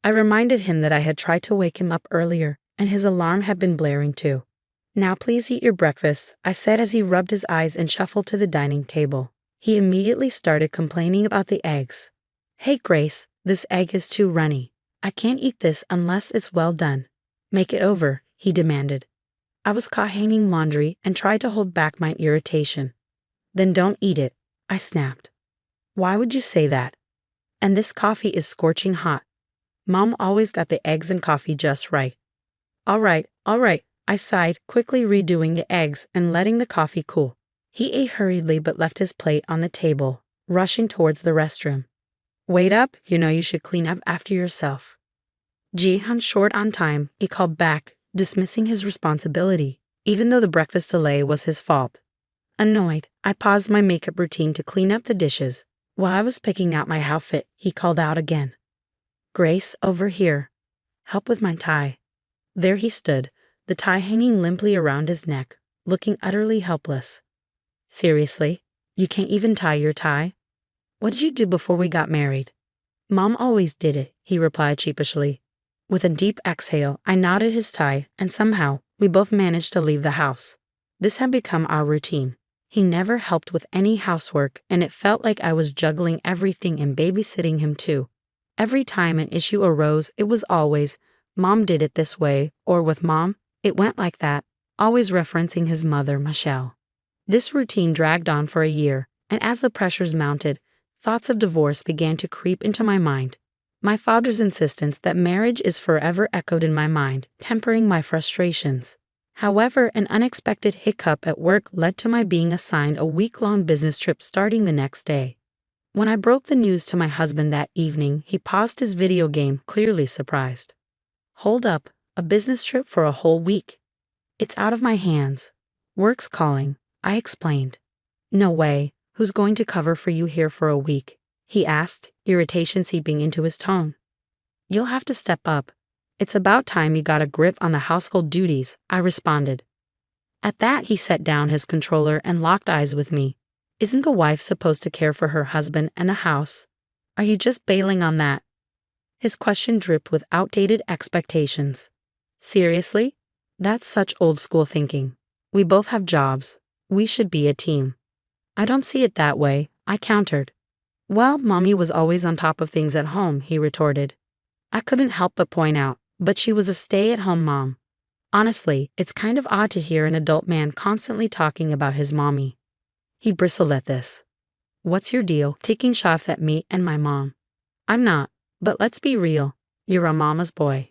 I reminded him that I had tried to wake him up earlier, and his alarm had been blaring too. "Now please eat your breakfast," I said as he rubbed his eyes and shuffled to the dining table. He immediately started complaining about the eggs. "Hey Grace, this egg is too runny. I can't eat this unless it's well done. Make it over," he demanded. I was caught hanging laundry and tried to hold back my irritation. "Then don't eat it," I snapped. "Why would you say that? And this coffee is scorching hot. Mom always got the eggs and coffee just right." All right, I sighed, quickly redoing the eggs and letting the coffee cool. He ate hurriedly but left his plate on the table, rushing towards the restroom. "Wait up, you should clean up after yourself." Jihan short on time, he called back, dismissing his responsibility, even though the breakfast delay was his fault. Annoyed, I paused my makeup routine to clean up the dishes. While I was picking out my outfit, he called out again. "Grace, over here. Help with my tie." There he stood, the tie hanging limply around his neck, looking utterly helpless. "Seriously? You can't even tie your tie? What did you do before we got married?" "Mom always did it," he replied sheepishly. With a deep exhale, I knotted his tie, and somehow, we both managed to leave the house. This had become our routine. He never helped with any housework, and it felt like I was juggling everything and babysitting him too. Every time an issue arose, it was always, "Mom did it this way," or "with Mom, it went like that," always referencing his mother, Michelle. This routine dragged on for a year, and as the pressures mounted, thoughts of divorce began to creep into my mind. My father's insistence that marriage is forever echoed in my mind, tempering my frustrations. However, an unexpected hiccup at work led to my being assigned a week-long business trip starting the next day. When I broke the news to my husband that evening, he paused his video game, clearly surprised. "Hold up, a business trip for a whole week? It's out of my hands. Work's calling," I explained. "No way, who's going to cover for you here for a week?" he asked, irritation seeping into his tone. "You'll have to step up. It's about time you got a grip on the household duties," I responded. At that, he set down his controller and locked eyes with me. "Isn't a wife supposed to care for her husband and the house? Are you just bailing on that?" His question dripped with outdated expectations. "Seriously? That's such old-school thinking. We both have jobs. We should be a team." "I don't see it that way," I countered. "Well, Mommy was always on top of things at home," he retorted. I couldn't help but point out, but she was a stay-at-home mom. Honestly, it's kind of odd to hear an adult man constantly talking about his mommy. He bristled at this. "What's your deal, taking shots at me and my mom?" "I'm not, but let's be real. You're a mama's boy.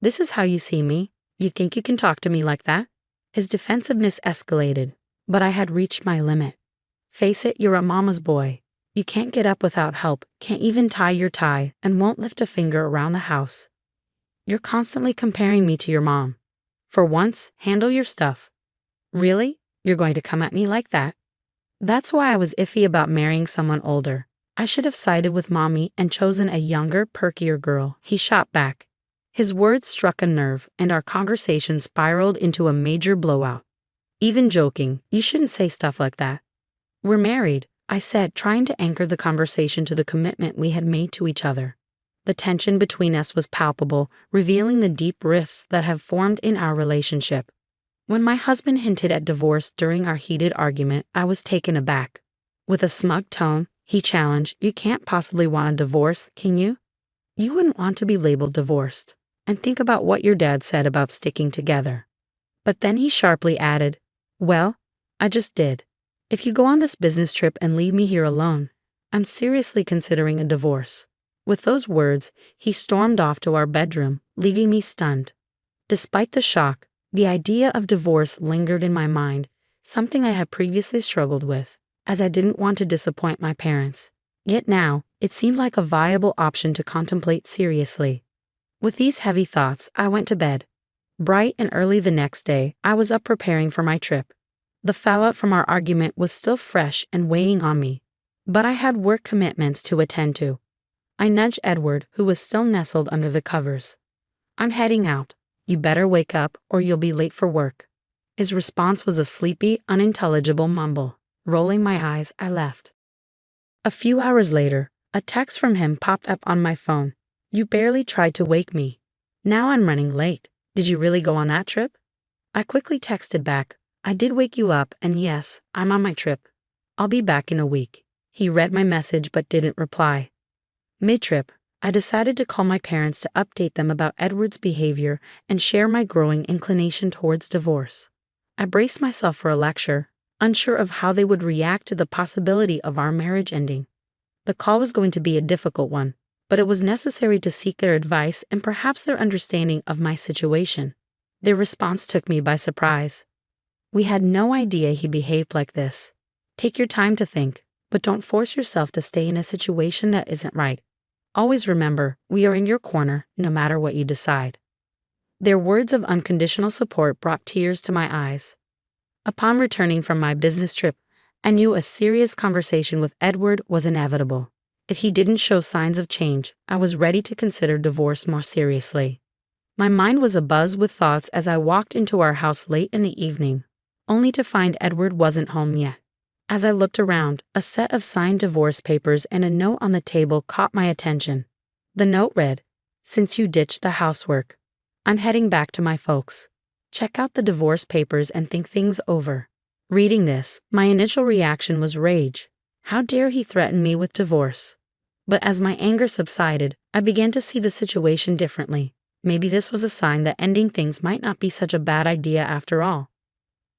This is how you see me. You think you can talk to me like that?" His defensiveness escalated, but I had reached my limit. "Face it, you're a mama's boy. You can't get up without help, can't even tie your tie, and won't lift a finger around the house. You're constantly comparing me to your mom. For once, handle your stuff." "Really? You're going to come at me like that?" That's why I was iffy about marrying someone older. I should have sided with Mommy and chosen a younger, perkier girl, he shot back. His words struck a nerve, and our conversation spiraled into a major blowout. "Even joking, you shouldn't say stuff like that." "We're married," I said, trying to anchor the conversation to the commitment we had made to each other. The tension between us was palpable, revealing the deep rifts that have formed in our relationship. When my husband hinted at divorce during our heated argument, I was taken aback. With a smug tone, he challenged, "You can't possibly want a divorce, can you? You wouldn't want to be labeled divorced. And think about what your dad said about sticking together." But then he sharply added, "Well, I just did. If you go on this business trip and leave me here alone, I'm seriously considering a divorce." With those words, he stormed off to our bedroom, leaving me stunned. Despite the shock, the idea of divorce lingered in my mind, something I had previously struggled with, as I didn't want to disappoint my parents. Yet now, it seemed like a viable option to contemplate seriously. With these heavy thoughts, I went to bed. Bright and early the next day, I was up preparing for my trip. The fallout from our argument was still fresh and weighing on me, but I had work commitments to attend to. I nudged Edward, who was still nestled under the covers. "I'm heading out. You better wake up or you'll be late for work." His response was a sleepy, unintelligible mumble. Rolling my eyes, I left. A few hours later, a text from him popped up on my phone. You barely tried to wake me. Now I'm running late. Did you really go on that trip? I quickly texted back. I did wake you up, and yes, I'm on my trip. I'll be back in a week. He read my message but didn't reply. Mid-trip, I decided to call my parents to update them about Edward's behavior and share my growing inclination towards divorce. I braced myself for a lecture, unsure of how they would react to the possibility of our marriage ending. The call was going to be a difficult one, but it was necessary to seek their advice and perhaps their understanding of my situation. Their response took me by surprise. We had no idea he behaved like this. Take your time to think, but don't force yourself to stay in a situation that isn't right. Always remember, we are in your corner, no matter what you decide. Their words of unconditional support brought tears to my eyes. Upon returning from my business trip, I knew a serious conversation with Edward was inevitable. If he didn't show signs of change, I was ready to consider divorce more seriously. My mind was abuzz with thoughts as I walked into our house late in the evening, only to find Edward wasn't home yet. As I looked around, a set of signed divorce papers and a note on the table caught my attention. The note read, "Since you ditched the housework, I'm heading back to my folks. Check out the divorce papers and think things over." Reading this, my initial reaction was rage. How dare he threaten me with divorce? But as my anger subsided, I began to see the situation differently. Maybe this was a sign that ending things might not be such a bad idea after all.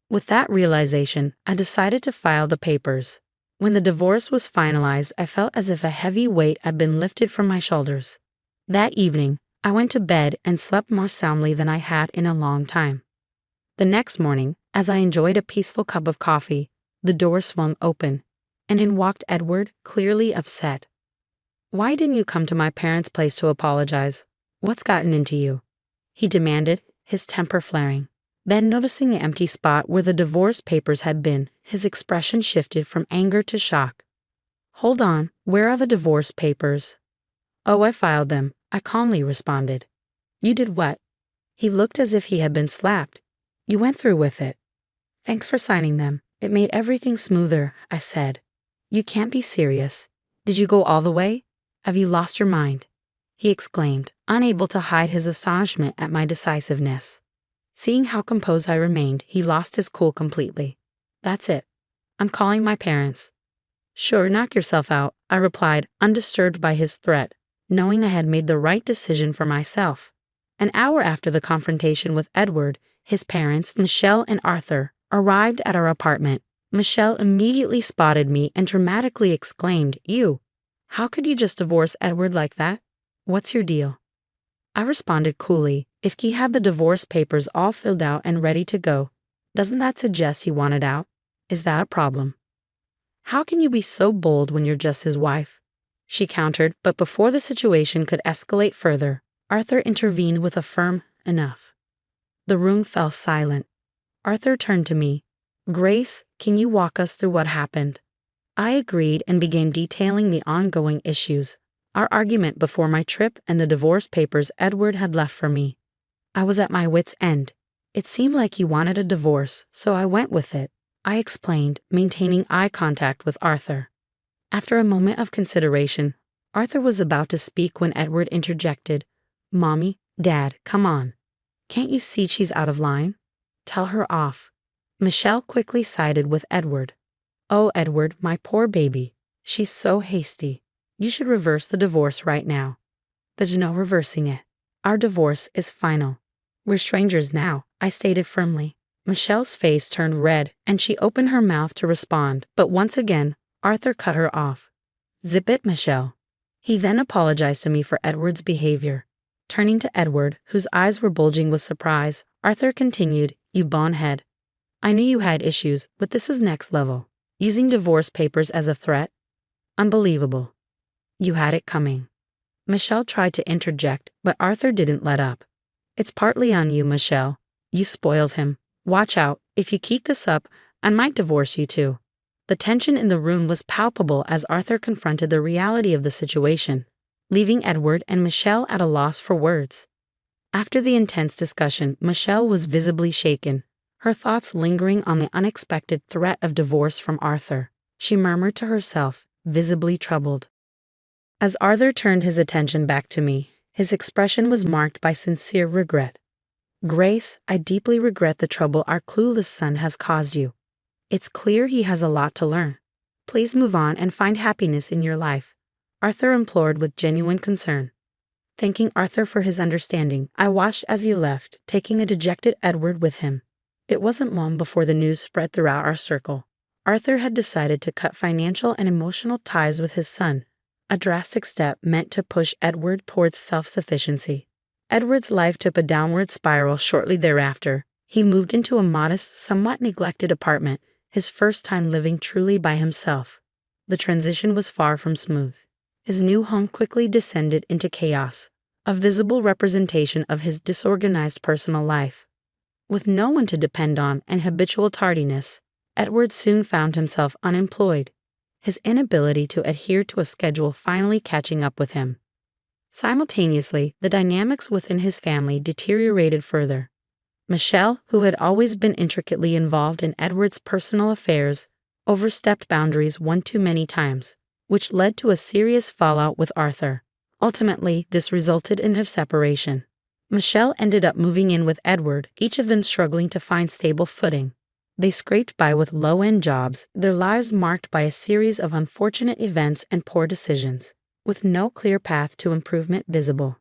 With that realization, I decided to file the papers. When the divorce was finalized, I felt as if a heavy weight had been lifted from my shoulders. That evening, I went to bed and slept more soundly than I had in a long time. The next morning, as I enjoyed a peaceful cup of coffee, the door swung open, and in walked Edward, clearly upset. "Why didn't you come to my parents' place to apologize? What's gotten into you?" he demanded, his temper flaring. Then, noticing the empty spot where the divorce papers had been, his expression shifted from anger to shock. "Hold on, where are the divorce papers?" "Oh, I filed them," I calmly responded. "You did what?" He looked as if he had been slapped. "You went through with it." "Thanks for signing them. It made everything smoother," I said. "You can't be serious. Did you go all the way? Have you lost your mind?" he exclaimed, unable to hide his astonishment at my decisiveness. Seeing how composed I remained, he lost his cool completely. "That's it. I'm calling my parents." "Sure, knock yourself out," I replied, undisturbed by his threat, knowing I had made the right decision for myself. An hour after the confrontation with Edward, his parents, Michelle and Arthur, arrived at our apartment. Michelle immediately spotted me and dramatically exclaimed, "You! How could you just divorce Edward like that? What's your deal?" I responded coolly, "If he had the divorce papers all filled out and ready to go, doesn't that suggest he wanted out? Is that a problem?" "How can you be so bold when you're just his wife?" she countered, but before the situation could escalate further, Arthur intervened with a firm "enough." The room fell silent. Arthur turned to me. "Grace, can you walk us through what happened?" I agreed and began detailing the ongoing issues, our argument before my trip and the divorce papers Edward had left for me. I was at my wit's end. It seemed like he wanted a divorce, so I went with it, I explained, maintaining eye contact with Arthur. After a moment of consideration, Arthur was about to speak when Edward interjected. "Mommy, Dad, come on. Can't you see she's out of line? Tell her off." Michelle quickly sided with Edward. "Oh, Edward, my poor baby. She's so hasty. You should reverse the divorce right now." "There's no reversing it. Our divorce is final. We're strangers now," I stated firmly. Michelle's face turned red and she opened her mouth to respond, but once again, Arthur cut her off. "Zip it, Michelle." He then apologized to me for Edward's behavior. Turning to Edward, whose eyes were bulging with surprise, Arthur continued, "You bonehead. I knew you had issues, but this is next level. Using divorce papers as a threat? Unbelievable. You had it coming." Michelle tried to interject, but Arthur didn't let up. "It's partly on you, Michelle. You spoiled him. Watch out. If you keep this up, I might divorce you too." The tension in the room was palpable as Arthur confronted the reality of the situation, leaving Edward and Michelle at a loss for words. After the intense discussion, Michelle was visibly shaken, her thoughts lingering on the unexpected threat of divorce from Arthur. She murmured to herself, visibly troubled. As Arthur turned his attention back to me, His expression was marked by sincere regret. "Grace, I deeply regret the trouble our clueless son has caused you. It's clear he has a lot to learn. Please move on and find happiness in your life," Arthur implored with genuine concern. Thanking Arthur for his understanding, I watched as he left, taking a dejected Edward with him. It wasn't long before the news spread throughout our circle. Arthur had decided to cut financial and emotional ties with his son, a drastic step meant to push Edward towards self-sufficiency. Edward's life took a downward spiral shortly thereafter. He moved into a modest, somewhat neglected apartment, his first time living truly by himself. The transition was far from smooth. His new home quickly descended into chaos, a visible representation of his disorganized personal life. With no one to depend on and habitual tardiness, Edward soon found himself unemployed, his inability to adhere to a schedule finally catching up with him. Simultaneously, the dynamics within his family deteriorated further. Michelle, who had always been intricately involved in Edward's personal affairs, overstepped boundaries one too many times, which led to a serious fallout with Arthur. Ultimately, this resulted in a separation. Michelle ended up moving in with Edward, each of them struggling to find stable footing. They scraped by with low-end jobs, their lives marked by a series of unfortunate events and poor decisions, with no clear path to improvement visible.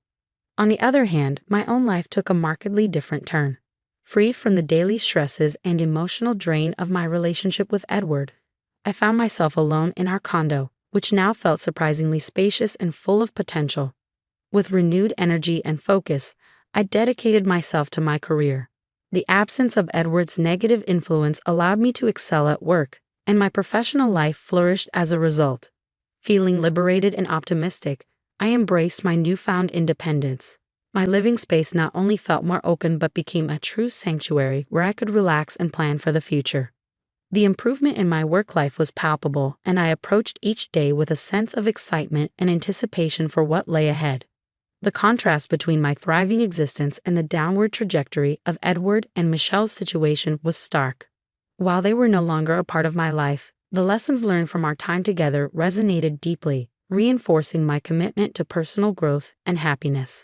On the other hand, my own life took a markedly different turn. Free from the daily stresses and emotional drain of my relationship with Edward, I found myself alone in our condo, which now felt surprisingly spacious and full of potential. With renewed energy and focus, I dedicated myself to my career. The absence of Edward's negative influence allowed me to excel at work, and my professional life flourished as a result. Feeling liberated and optimistic, I embraced my newfound independence. My living space not only felt more open but became a true sanctuary where I could relax and plan for the future. The improvement in my work life was palpable, and I approached each day with a sense of excitement and anticipation for what lay ahead. The contrast between my thriving existence and the downward trajectory of Edward and Michelle's situation was stark. While they were no longer a part of my life, the lessons learned from our time together resonated deeply, reinforcing my commitment to personal growth and happiness.